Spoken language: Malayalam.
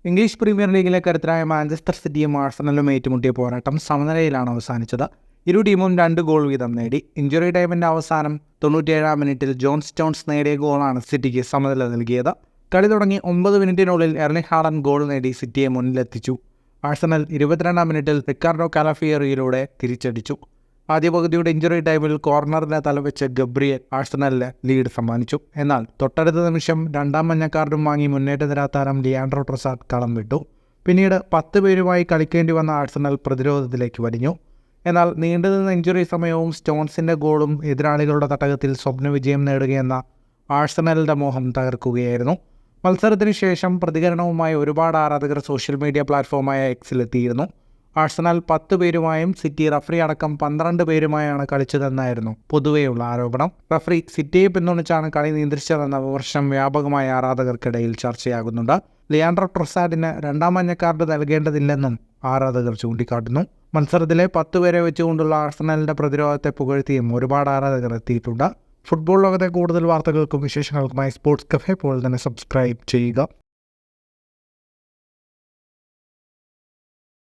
ഇംഗ്ലീഷ് പ്രീമിയർ ലീഗിലെ കരുത്തരായ മാഞ്ചസ്റ്റർ സിറ്റിയും ആഴ്സണലും ഏറ്റുമുട്ടിയ പോരാട്ടം സമനിലയിലാണ് അവസാനിച്ചത്. ഇരു ടീമും 2 ഗോൾ വീതം നേടി. ഇഞ്ചുറി ടൈമിന്റെ അവസാനം 97-ാം മിനിറ്റിൽ ജോൺ സ്റ്റോൺസ് നേടിയ ഗോളാണ് സിറ്റിക്ക് സമനില നൽകിയത്. കളി തുടങ്ങി 9 മിനിറ്റിനുള്ളിൽ എർലിംഗ് ഹാലൻഡ് ഗോൾ നേടി സിറ്റിയെ മുന്നിലെത്തിച്ചു. ആഴ്സണൽ 22-ാം മിനിറ്റിൽ റിക്കാർഡോ കാലഫിയറിയിലൂടെ തിരിച്ചടിച്ചു. ആദ്യ പകുതിയുടെ ഇഞ്ചുറി ടൈമിൽ കോർണറിനെ തലവെച്ച് ഗബ്രിയേൽ ആഴ്സണലിന് ലീഡ് സമ്മാനിച്ചു. എന്നാൽ തൊട്ടടുത്ത നിമിഷം 2ാം മഞ്ഞ കാർഡും വാങ്ങി മുന്നേറ്റ നിര താരം ലിയാൻഡ്രോ ട്രൊസാർഡ് കളം വിട്ടു. പിന്നീട് 10 പേരുമായി കളിക്കേണ്ടി വന്ന ആഴ്സണൽ പ്രതിരോധത്തിലേക്ക് വലിഞ്ഞു. എന്നാൽ നീണ്ടുനിന്ന ഇഞ്ചുറി സമയവും സ്റ്റോൺസിൻ്റെ ഗോളും എതിരാളികളുടെ തട്ടകത്തിൽ സ്വപ്ന വിജയം നേടുകയെന്ന ആഴ്സണലിൻ്റെ മോഹം തകർക്കുകയായിരുന്നു. മത്സരത്തിന് ശേഷം പ്രതികരണവുമായി ഒരുപാട് ആരാധകർ സോഷ്യൽ മീഡിയ പ്ലാറ്റ്ഫോമായ എക്സിലെത്തിയിരുന്നു. ആഴ്സണൽ 10 പേരുമായും സിറ്റി റഫറി അടക്കം 12 പേരുമായാണ് കളിച്ചതെന്നായിരുന്നു പൊതുവെയുള്ള ആരോപണം. റഫറി സിറ്റിയെ പിന്തുണച്ചാണ് കളി നിയന്ത്രിച്ചതെന്ന വിമർശനം വ്യാപകമായ ആരാധകർക്കിടയിൽ ചർച്ചയാകുന്നുണ്ട്. ലിയാൻഡ്രോ ട്രൊസാർഡിന് 2ാം മഞ്ഞ കാർഡ് നൽകേണ്ടതില്ലെന്നും ആരാധകർ ചൂണ്ടിക്കാട്ടുന്നു. മത്സരത്തിലെ 10 പേരെ വെച്ചുകൊണ്ടുള്ള ആഴ്സണലിൻ്റെ പ്രതിരോധത്തെ പുകഴ്ത്തിയും ഒരുപാട് ആരാധകർ എത്തിയിട്ടുണ്ട്. ഫുട്ബോൾ ലോകത്തെ കൂടുതൽ വാർത്തകൾക്കും വിശേഷങ്ങൾക്കുമായി സ്പോർട്സ് കഫേ ഇപ്പോൾ തന്നെ സബ്സ്ക്രൈബ് ചെയ്യുക.